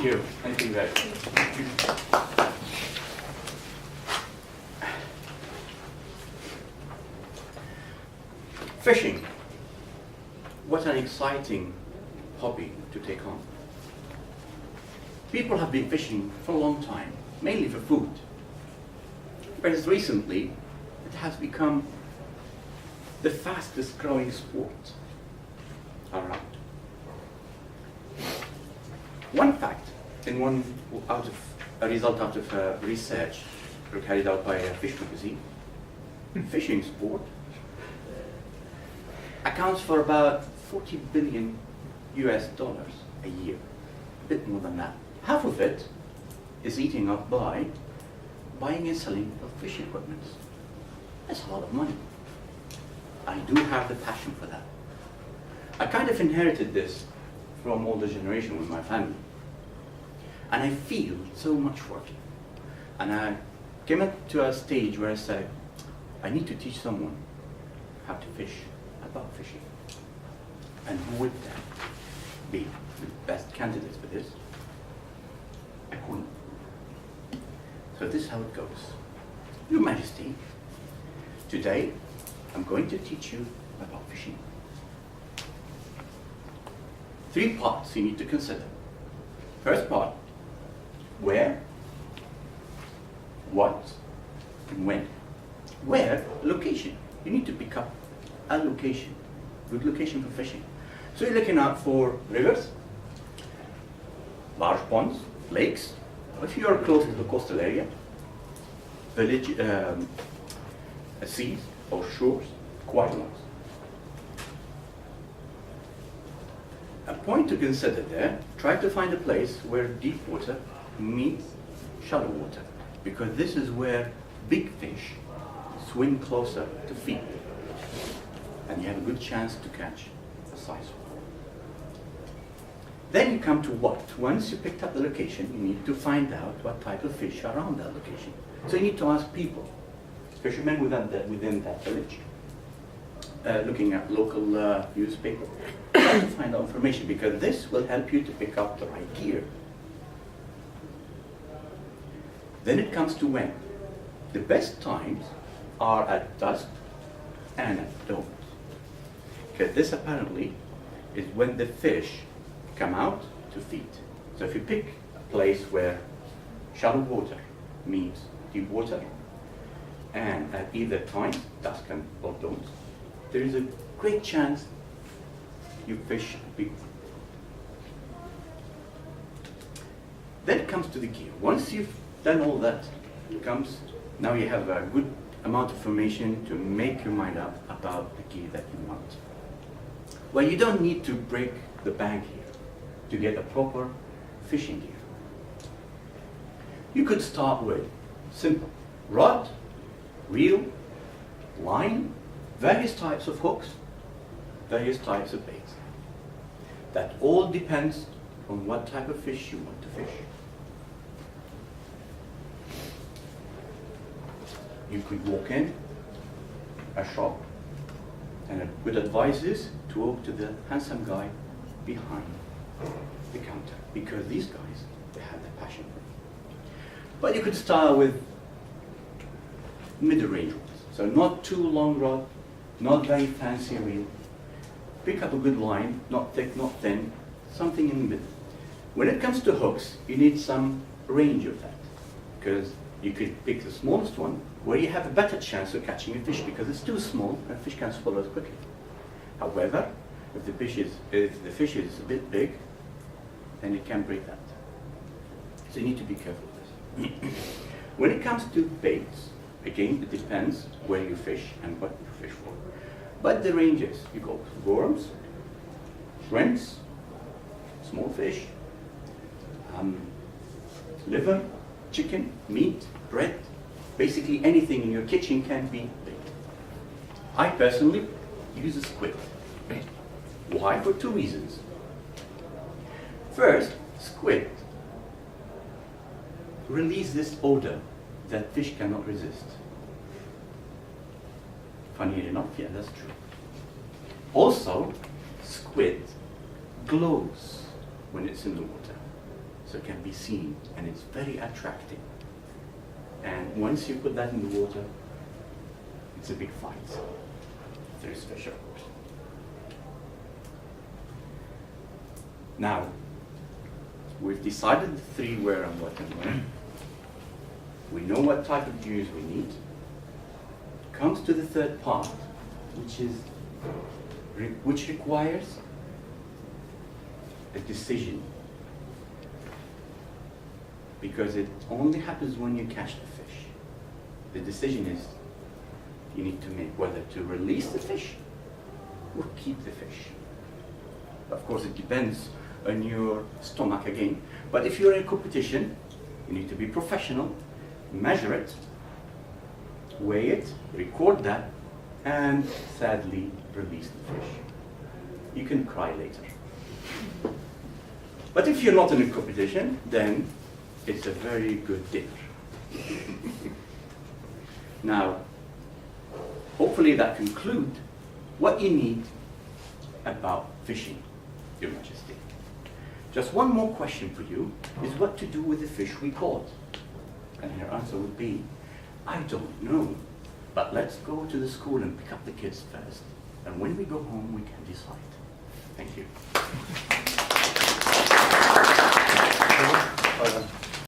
Thank you. Thank you very much. Fishing. What an exciting hobby to take on. People have been fishing for a long time, mainly for food. But as recently, it has become the fastest growing sport around. One fact, in a result out of research carried out by a fish magazine, fishing sport accounts for about 40 billion US dollars a year, a bit more than that. Half of it is eaten up by buying and selling of fish equipment. That's a lot of money. I do have the passion for that. I kind of inherited this from older generation with my family. And I feel so much for it. And I came up to a stage where I said, I need to teach someone how to fish, about fishing. And who would be the best candidates for this? A queen. So this is how it goes. Your Majesty, today I'm going to teach you about fishing. 3 parts you need to consider. First part, where, what, and when. Where? Location. You need to pick up a location, good location for fishing. So you're looking out for rivers, large ponds, lakes. If you are close to the coastal area, village, seas or shores, quite a lot. A point to consider there, try to find a place where deep water meets shallow water, because this is where big fish swim closer to feed, and you have a good chance to catch a size one. Then you come to what? Once you picked up the location, you need to find out what type of fish are around that location. So you need to ask people, fishermen within that village, looking at local newspaper, try to find out information, because this will help you to pick up the right gear. Then it comes to when. The best times are at dusk and at dawn. Because this apparently is when the fish come out to feed. So if you pick a place where shallow water meets deep water, and at either time, dusk and or dawn, there is a great chance you fish big. Then it comes to the gear. Once you've done all that, now you have a good amount of information to make your mind up about the gear that you want. Well, you don't need to break the bank here to get a proper fishing gear. You could start with simple rod, reel, line, various types of hooks, various types of baits. That all depends on what type of fish you want to fish. You could walk in a shop, and a good advice is to walk to the handsome guy behind the counter, because these guys, they have their passion. But you could start with mid-range rods, so not too long rod, not very fancy reel. Pick up a good line, not thick, not thin, something in the middle. When it comes to hooks, you need some range of that, because you could pick the smallest one, where you have a better chance of catching a fish, because it's too small and fish can swallow it quickly. However, if the fish is a bit big, then it can break that. So you need to be careful with this. When it comes to baits, again, it depends where you fish and what you fish for. But the ranges, you go worms, shrimps, small fish, liver, chicken, meat, bread, basically anything in your kitchen can be bait. I personally use a squid. Why? For 2 reasons. First, squid release this odor that fish cannot resist. Funny enough, yeah, that's true. Also, squid glows when it's in the water. so it can be seen, and it's very attractive. And once you put that in the water, it's a big fight. There is fish, of course. Now, we've decided the three where and what and when. We know what type of use we need. Comes to the third part, which requires a decision. Because it only happens when you catch the fish. The decision is you need to make whether to release the fish or keep the fish. Of course, it depends on your stomach again. But if you're in a competition, you need to be professional, measure it, weigh it, record that, and sadly release the fish. You can cry later. But if you're not in a competition, then it's a very good dinner. Now, hopefully that concludes what you need about fishing, Your Majesty. Just one more question for you is what to do with the fish we caught. And her answer would be, I don't know, but let's go to the school and pick up the kids first. And when we go home, we can decide. Thank you.